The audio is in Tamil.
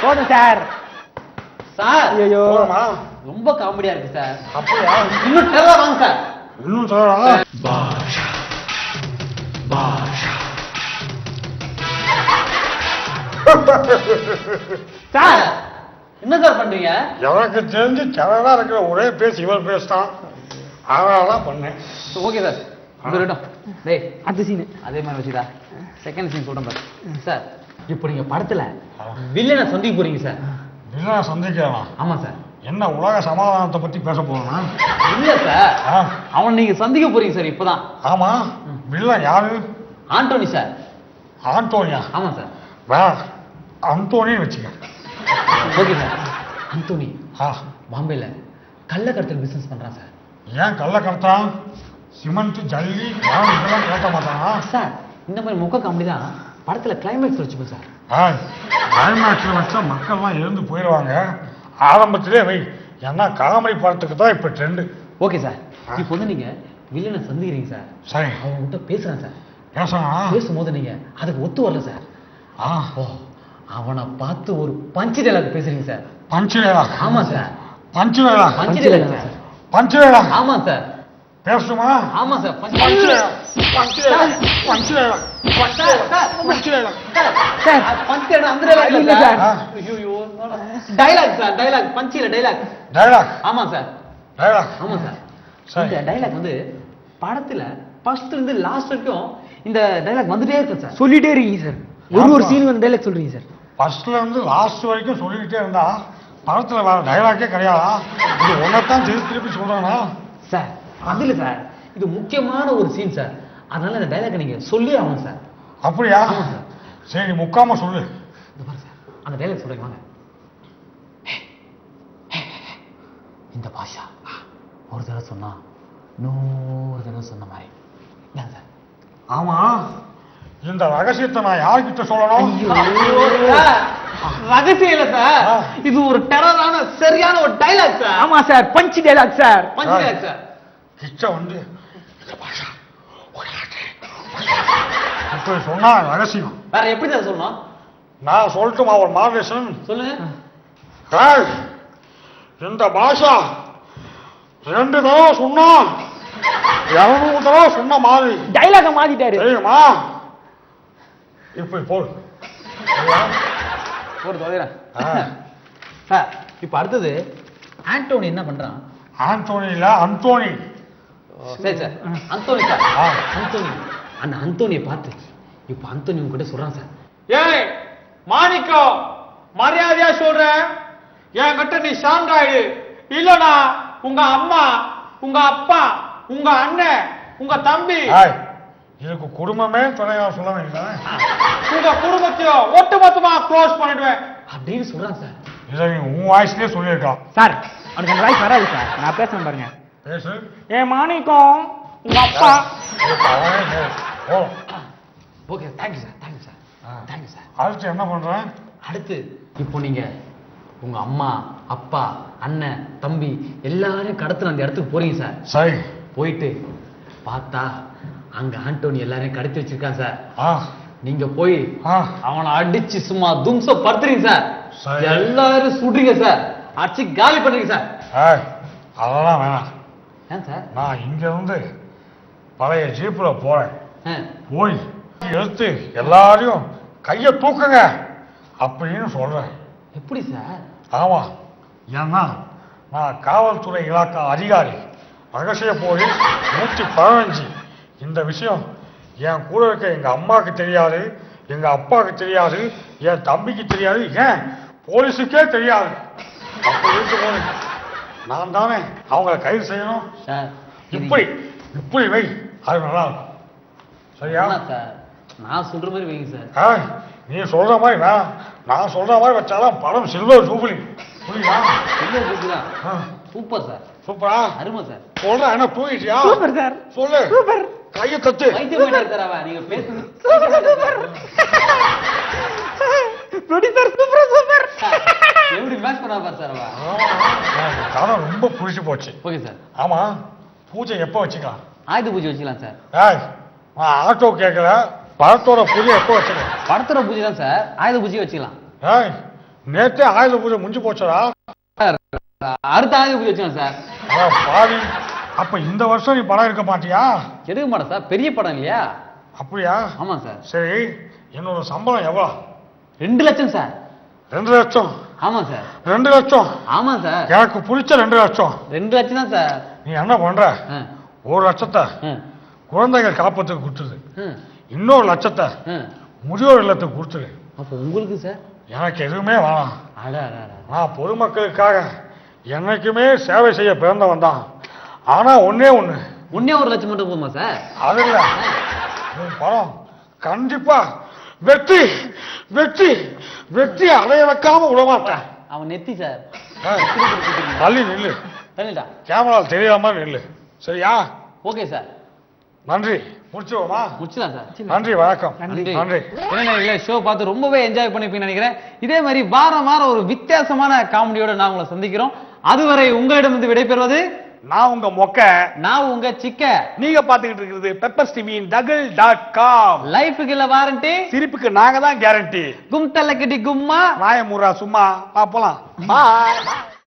போதும் சார். சார் ஐயோ ரொம்ப காமெடியா இருக்கு சார். அப்படியா? இன்னும் டெரரா வாங்க சார். இன்னும் சொல்லலாம். சார் என்ன சார் பண்றீங்க? எனக்கு தெரிஞ்சு டெரரா இருக்கிற ஒரே பேஸ் இவர் பேசிட்டான். அதனாலதான் பண்ணேன். Okay sir. இருக்கட்டும். டேய் அது சீனு அதே மாதிரி வச்சுடா. செகண்ட் சீன் சொல்றேன் பாரு. சார் இப்போ நீங்க படத்துல வில்லனை சந்திக்க போறீங்க சார். வில்லனை சந்திக்கலாம்? ஆமா சார். என்ன உலக சமாதானத்தை பத்தி பேச போறோம்னா? இல்ல சார், அவன் நீங்க சந்திக்க போறீங்க சார் இப்பதான். ஆமா. வில்லன் யாரு? ஆண்டோனி சார். ஆண்டோனியா? ஆமா சார். வேற அந்தோனின்னு வச்சுக்க. Okay sir. அந்தோனி பாம்பேல கள்ள கடத்தல் பிசினஸ் பண்றான் சார். ஏன் கள்ள கடத்தான்? சிமெண்ட் ஜல்லி இதெல்லாம் கேட்ட மாட்டானா சார்? இந்த மாதிரி முக்க காமெடி தான் படத்துல கிளைமேக்ஸ் வச்சுக்கோ சார். கிளைமேக்ஸ்ல வச்சா மக்கள்லாம் எழுந்து போயிடுவாங்க. ஆரம்பத்திலே வை. ஏன்னா காமெடி படத்துக்கு தான் இப்ப ட்ரெண்டு. Okay sir. இப்போ வந்து நீங்க வில்லனை சந்திக்கிறீங்க சார். சரி. அவங்க கிட்ட பேசுறேன் சார். பேசும்போது நீங்க அதுக்கு ஒத்து வரல சார். அவனை பார்த்து ஒரு பஞ்சு டைலாக் பேசுறீங்க சார். பஞ்சு டைலாக்? ஆமா சார். பஞ்சு டைலாக்? பஞ்சு டைலாக் சார். பஞ்சு டைலாக்? ஆமா சார். பேசுமா? ஆமா சார். பஞ்சு டைலாக். பஞ்சு டைலாக். பஞ்சு டைலாக். பஞ்சு டைலாக். பஞ்சு டைலாக். சார் பஞ்சு டைலாக் அந்த டைலாக் இல்ல சார். ஐயோ டைலாக் சார். டைலாக் பஞ்சு இல்ல டைலாக். டைலாக்? ஆமா சார். டைலாக்? ஆமா சார். இந்த டைலாக் வந்து படத்துல ஃபர்ஸ்ட்ல இருந்து லாஸ்ட் வரைக்கும் இந்த டைலாக் வந்துட்டே இருக்கு சார். சொல்லிட்டே இருக்கீங்க சார். ஒரு சீன் வந்து டைலாக் சொல்றீங்க சார். ஃபர்ஸ்ட்ல இருந்து லாஸ்ட் வரைக்கும் சொல்லிக்கிட்டே இருந்தா படத்துல வேற டைலாக்கே கிடையாதா? இது ஒன்னதான் திருப்பி சொல்றானா சார்? அது இல்ல சார், இது முக்கியமான ஒரு சீன் சார். அதனால இந்த டைலாக் நீங்க சொல்லி ஆகணும் சார். அப்படியா? ஆமா சார். சரி முக்காம சொல்லு. இந்த பாரு சார், அந்த டைலாக் சொல்றீங்க வாங்க. இந்த பாஷா ஒரு தடவை சொன்னா 100 தடவை சொன்ன மாதிரி சார். ஆமா, இந்த ரகசியத்தை நான் யார்கிட்ட சொல்லணும்? ரகசியம் இல்ல சார், இது ஒரு டெரரான சரியான ஒரு டைலாக் சார். ஆமா sir, punch dialogue sir. Punch dialogue sir. கிட்ட வந்து இந்த பாஷா இப்ப சொன்னா ரகசியம். வேற எப்படி சார் சொல்லணும்? நான் சொல்லட்டுமா ஒரு மாடரேஷன்? சொல்லுங்க. இந்த பாஷா 2 தடவை சொன்னா 200 தடவை சொன்ன மாதிரி டைலாக மாத்திட்டாரு தெரியுமா? இப்ப போடு போடு தோகிறேன் சார். இப்ப அடுத்தது ஆண்டோனி என்ன பண்றான்? ஆண்டோனி இல்ல, அந்தோனி. சரி சார், அந்தோனி சார். அந்தோனி, அந்த அந்தோனியை பார்த்து இப்ப அந்தோனி உங்ககிட்ட சொல்றான் சார். ஏய் மாணிக்கம், மரியாதையா சொல்றேன், என் கிட்ட நீ ஷாங் ஆயிடு, இல்லனா உங்க அம்மா, உங்க அப்பா, உங்க அண்ணன், உங்க தம்பி, இதுக்கு குடும்பமே துணையா சொல்ல வேண்டியது, உங்க குடும்பத்தையும் ஒட்டுமொத்தமா க்ளோஸ் பண்ணிடுவேன் அப்படின்னு சொல்றான் சார். இதை நீ உன் வாய்ஸ்லயே சொல்லியிருக்கலாம் சார். அவனுக்கு அந்த வாய்ஸ் வராது சார், நான் பேசுறேன் பாருங்க. பேசு. ஏ மாணிக்கம், உங்க அப்பா. Okay, thank you sir. Thank you sir. Thank you sir. அடுத்து என்ன பண்றேன்? அடுத்து இப்போ நீங்க உங்க அம்மா, அப்பா, அண்ணன், தம்பி எல்லாரையும் கடத்தின அந்த இடத்துக்கு போறீங்க சார். சரி. போயிட்டு பார்த்தா அங்க ஆண்டோனி எல்லாரையும் கடத்தி வச்சிருக்கான் சார். நீங்க போய் அவனை அடிச்சு சும்மா தும்ச படுத்துறீங்க சார். எல்லாரும் சுடுறீங்க சார், அடிச்சு காலி பண்றீங்க சார். அதெல்லாம் வேணாம். ஏன் சார்? நான் இங்க இருந்து பழைய ஜீப்ல போறேன். போய் எடுத்து எல்லாரையும் கைய தூக்குங்க அப்படின்னு சொல்றேன். எப்படி சார்? ஆமா, ஏன்னா நான் காவல்துறை இலாக்கா அதிகாரி, ரகசிய போலீஸ் 115. இந்த விஷயம் என் கூட இருக்க எங்க அம்மாவுக்கு தெரியாது, எங்க அப்பாவுக்கு தெரியாது, என் தம்பிக்கு தெரியாது, ஏன் போலீஸுக்கே தெரியாது. அப்படி இருக்கும்போது நான் தானே அவங்களை கைது செய்யணும். இப்படி இப்படி வை, அது நல்லா இருக்கும். சரியா சார்? நான் சொல்ற மாதிரி வைங்க சார். நீ சொல்ற மாதிரி வேணாம், நான் சொல்ற மாதிரி வச்சாலும் படம் சில்வர் ஜூபிலி. புரியுதா? சில்வர் ஜூபிலி தான். Super sir. சூப்பரா? அருமை சார். சொல்ற என்ன தூங்கிட்டியா? Super sir. சொல்லு. சூப்பர். கையை தட்டு. நீங்க பேசுங்க. Producer super super. எப்படி மேட்ச் பண்ணா பாரு சார். கதை ரொம்ப புடிச்சு போச்சு. Okay sir. ஆமா, பூஜை எப்போ வச்சுக்கலாம்? ஆயுத பூஜை வச்சுக்கலாம் சார். நான் ஆட்டோ கேட்கல, படத்தோட பூஜை எப்போ வச்சுக்கலாம்? படத்தோட பூஜை தான் சார், ஆயுத பூஜை வச்சுக்கலாம். ஏய் நேத்தே ஆயுத பூஜை முடிஞ்சு போச்சடா. சார் அடுத்த ஆயுத பூஜை வச்சுக்கோங்க சார். பாவி, அப்ப இந்த வருஷம் நீ படம் எடுக்க மாட்டியா? எடுக்க மாட்டேன் சார், பெரிய படம் இல்லையா? அப்படியா? ஆமாம் சார். சரி, என்னோட சம்பளம் எவ்வளோ? 2 லட்சம் சார். 2 லட்சம்? ஆமாம் சார். 2 லட்சம்? ஆமாம் சார். எனக்கு பிடிச்ச 2 லட்சம். 2 லட்சம் தான் சார். நீ என்ன பண்ற? 1 லட்சத்தை குழந்தைகள் காப்பத்துக்கு கொடுத்துரு, இன்னொரு லட்சத்தை முதியோர் இல்லத்துக்கு கொடுத்துரு. அப்போ உங்களுக்கு சார்? எனக்கு எதுவுமே வேணாம். அடா நான் பொதுமக்களுக்காக என்னைக்குமே சேவை செய்ய பிறந்தவன் தான். ஆனா ஒன்னே 1 லட்சம் மட்டும் போதுமா சார்? அது இல்ல, உன் படம் கண்டிப்பா வெற்றி வெற்றி வெற்றி அடைய வைக்காம விடமாட்டேன். அவன் நெத்தி சார். தள்ளி நில்லு, தள்ளிட்டா கேமரா தெரியாம நில்லு, சரியா? Okay sir. நன்றி. முடிச்சுவோமா? முடிச்சலாம் சார். நன்றி, வணக்கம். நன்றி. நன்றி. என்ன ஷோ பார்த்து ரொம்பவே என்ஜாய் பண்ணிப்பீங்கன்னு நினைக்கிறேன். இதே மாதிரி வாரம் ஒரு வித்தியாசமான காமெடியோட நான் உங்களை சந்திக்கிறோம். அதுவரை உங்களிடமிருந்து விடைபெறுவது நான் உங்க மொக்க, நான் உங்க சிக்க. நீங்க பாத்துக்கிட்டு இருக்கிறது பெப்பர்ஸ் டிவியின் duggle.com. லைஃபுக்கு இல்ல வாரண்டி, சிரிப்புக்கு நாங்க தான் கேரண்டி. கும் தள்ள கிட்டி கும்மா நாயமுறா சும்மா. போலாம். பாய்.